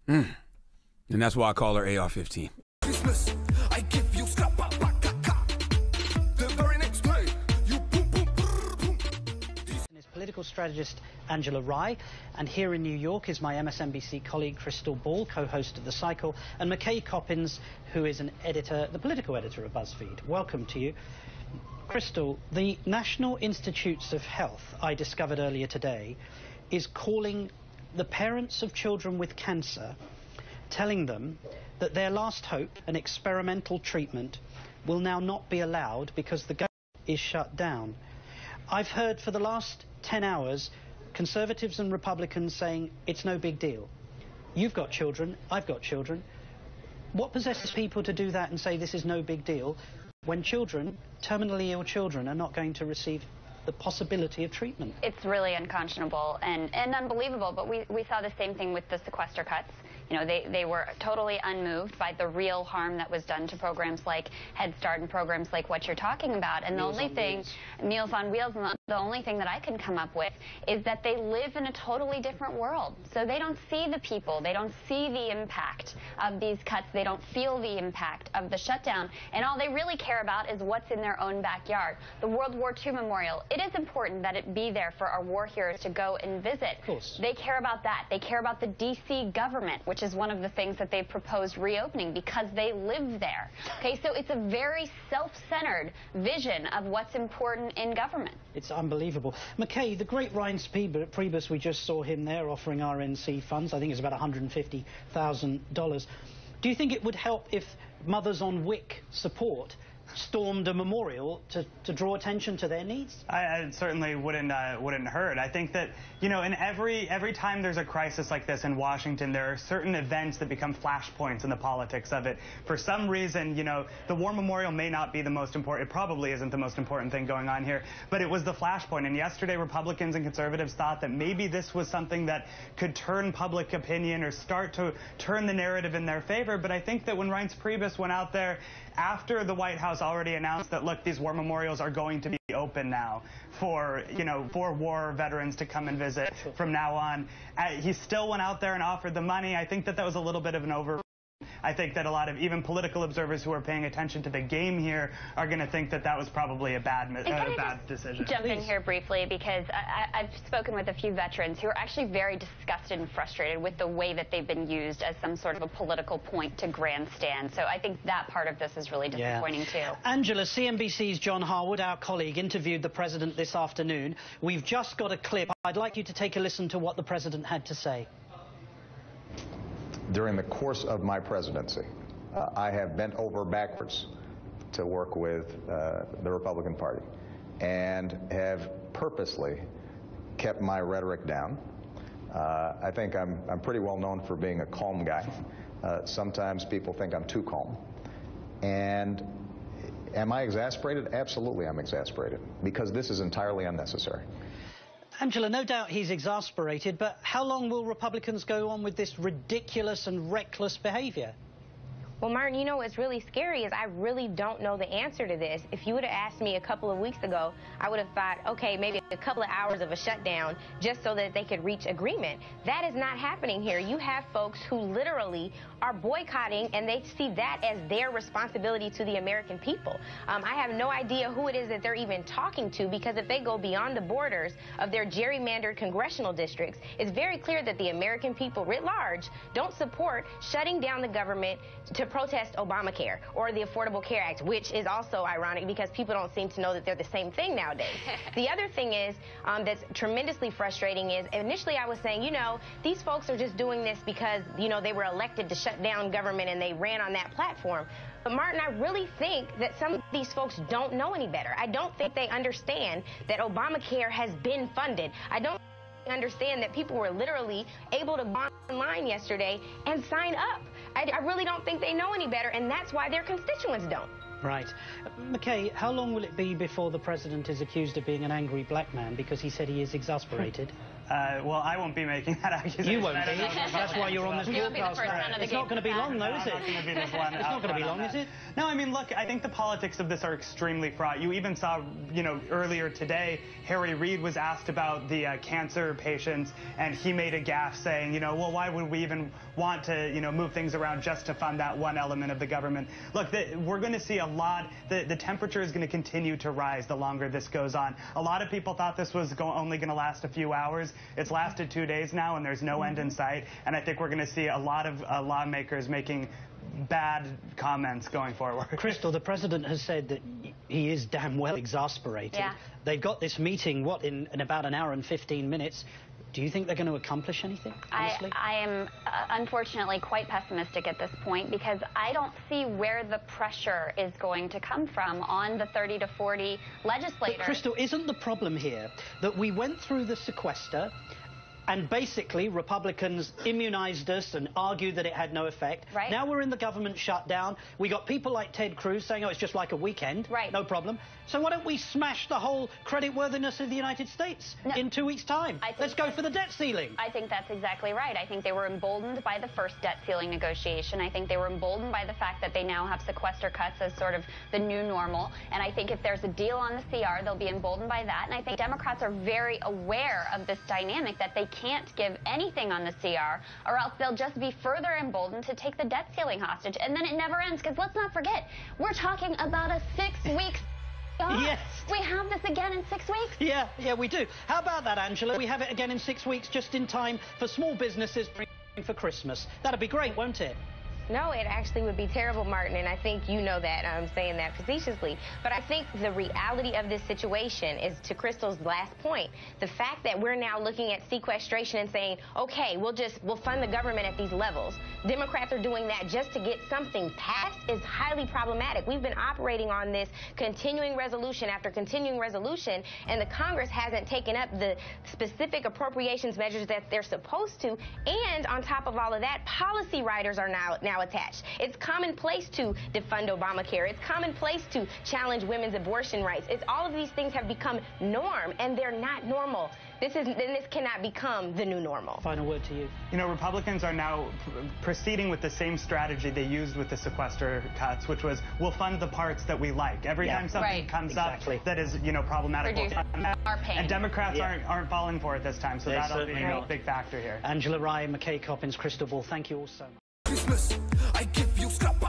And that's why I call her AR-15. Christmas, I give you slap, the very next day, you boom, boom, boom. Is political strategist Angela Rye, and here in New York is my MSNBC colleague Crystal Ball, co-host of The Cycle, and McKay Coppins, who is an editor, the political editor of BuzzFeed. Welcome to you. Crystal, the National Institutes of Health, I discovered earlier today, is calling the parents of children with cancer, telling them that their last hope, an experimental treatment, will now not be allowed because the government is shut down. I've heard for the last 10 hours Conservatives and Republicans saying it's no big deal. You've got children, I've got children. What possesses people to do that and say this is no big deal when children, terminally ill children, are not going to receive the possibility of treatment? It's really unconscionable and unbelievable, but we saw the same thing with the sequester cuts. You know, they were totally unmoved by the real harm that was done to programs like Head Start and programs like what you're talking about. And the only thing, Meals on Wheels, and the only thing that I can come up with is that they live in a totally different world. So they don't see the people, they don't see the impact of these cuts, they don't feel the impact of the shutdown, and all they really care about is what's in their own backyard. The World War II Memorial, it is important that it be there for our war heroes to go and visit. Of course. They care about that. They care about the D.C. government, which is one of the things that they've proposed reopening because they live there. Okay, so it's a very self-centered vision of what's important in government. It's unbelievable. McKay, the great Ryan Priebus, we just saw him there offering RNC funds. I think it's about $150,000. Do you think it would help if Mothers on WIC support stormed a memorial to draw attention to their needs? I certainly wouldn't hurt. I think that, you know, in every time there's a crisis like this in Washington, there are certain events that become flashpoints in the politics of it. For some reason, you know, the War Memorial may not be the most important, it probably isn't the most important thing going on here, but it was the flashpoint. And yesterday, Republicans and conservatives thought that maybe this was something that could turn public opinion or start to turn the narrative in their favor. But I think that when Reince Priebus went out there after the White House already announced that, look, these war memorials are going to be open now for, you know, for war veterans to come and visit from now on, he still went out there and offered the money. I think that that was a little bit of an over. I think that a lot of even political observers who are paying attention to the game here are going to think that that was probably a bad decision. Jump in here briefly because I've spoken with a few veterans who are actually very disgusted and frustrated with the way that they've been used as some sort of a political point to grandstand. So I think that part of this is really disappointing too. Angela, CNBC's John Harwood, our colleague, interviewed the president this afternoon. We've just got a clip. I'd like you to take a listen to what the president had to say. During the course of my presidency, I have bent over backwards to work with the Republican Party and have purposely kept my rhetoric down. I think I'm pretty well known for being a calm guy. Sometimes people think I'm too calm. And am I exasperated? Absolutely, I'm exasperated because this is entirely unnecessary. Angela, no doubt he's exasperated, but how long will Republicans go on with this ridiculous and reckless behavior? Well, Martin, you know what's really scary is I really don't know the answer to this. If you would have asked me a couple of weeks ago, I would have thought, okay, maybe a couple of hours of a shutdown just so that they could reach agreement. That is not happening here. You have folks who literally are boycotting, and they see that as their responsibility to the American people. I have no idea who it is that they're even talking to, because if they go beyond the borders of their gerrymandered congressional districts, it's very clear that the American people writ large don't support shutting down the government to protest Obamacare or the Affordable Care Act, which is also ironic because people don't seem to know that they're the same thing nowadays. The other thing is that's tremendously frustrating is initially I was saying, you know, these folks are just doing this because, you know, they were elected to shut down government and they ran on that platform. But Martin, I really think that some of these folks don't know any better. I don't think they understand that Obamacare has been funded. I don't understand that people were literally able to go online yesterday and sign up. I really don't think they know any better, and that's why their constituents don't. Right. McKay, how long will it be before the president is accused of being an angry black man, because he said he is exasperated, Well, I won't be making that accusation. You won't be. That's why you're on this You won't be the broadcast. first one of the It's not going to be long, though, is it? I'm not going to be this one. It's not going to be long, is it? No, I mean, look, I think the politics of this are extremely fraught. You even saw, earlier today, Harry Reid was asked about the cancer patients, and he made a gaffe saying, well, why would we even want to, move things around just to fund that one element of the government? Look, we're going to see a lot. The temperature is going to continue to rise the longer this goes on. A lot of people thought this was only going to last a few hours. It's lasted 2 days now, and there's no end in sight. And I think we're going to see a lot of lawmakers making bad comments going forward. Crystal, the president has said that he is damn well exasperated. Yeah. They've got this meeting, in about an hour and 15 minutes. Do you think they're going to accomplish anything, honestly? I am unfortunately quite pessimistic at this point because I don't see where the pressure is going to come from on the 30 to 40 legislators. But Crystal, isn't the problem here that we went through the sequester and basically Republicans immunized us and argued that it had no effect? Right. Now we're in the government shutdown. We got people like Ted Cruz saying, oh, it's just like a weekend. Right. No problem. So why don't we smash the whole creditworthiness of the United States in 2 weeks' time? Let's go for the debt ceiling. I think that's exactly right. I think they were emboldened by the first debt ceiling negotiation. I think they were emboldened by the fact that they now have sequester cuts as sort of the new normal. And I think if there's a deal on the CR, they'll be emboldened by that. And I think Democrats are very aware of this dynamic that they can't give anything on the CR or else they'll just be further emboldened to take the debt ceiling hostage. And then it never ends because let's not forget, we're talking about a 6-week Yes. We have this again in 6 weeks? Yeah, we do. How about that, Angela? We have it again in 6 weeks, just in time for small businesses for Christmas. That'd be great, won't it? No, it actually would be terrible, Martin, and I think you know that. I'm saying that facetiously. But I think the reality of this situation is, to Crystal's last point, the fact that we're now looking at sequestration and saying, okay, we'll fund the government at these levels. Democrats are doing that just to get something passed is highly problematic. We've been operating on this continuing resolution after continuing resolution, and the Congress hasn't taken up the specific appropriations measures that they're supposed to. And on top of all of that, policy writers are now attached. It's commonplace to defund Obamacare. It's commonplace to challenge women's abortion rights. All of these things have become norm, and they're not normal. This cannot become the new normal. Final word to you. Republicans are now proceeding with the same strategy they used with the sequester cuts, which was we'll fund the parts that we like. Every time something comes up that is, problematic, we'll fund that. And Democrats aren't falling for it this time, so that'll be a big factor here. Angela Rye, McKay Coppins, Crystal Ball, thank you all so much. Christmas, I give you scrap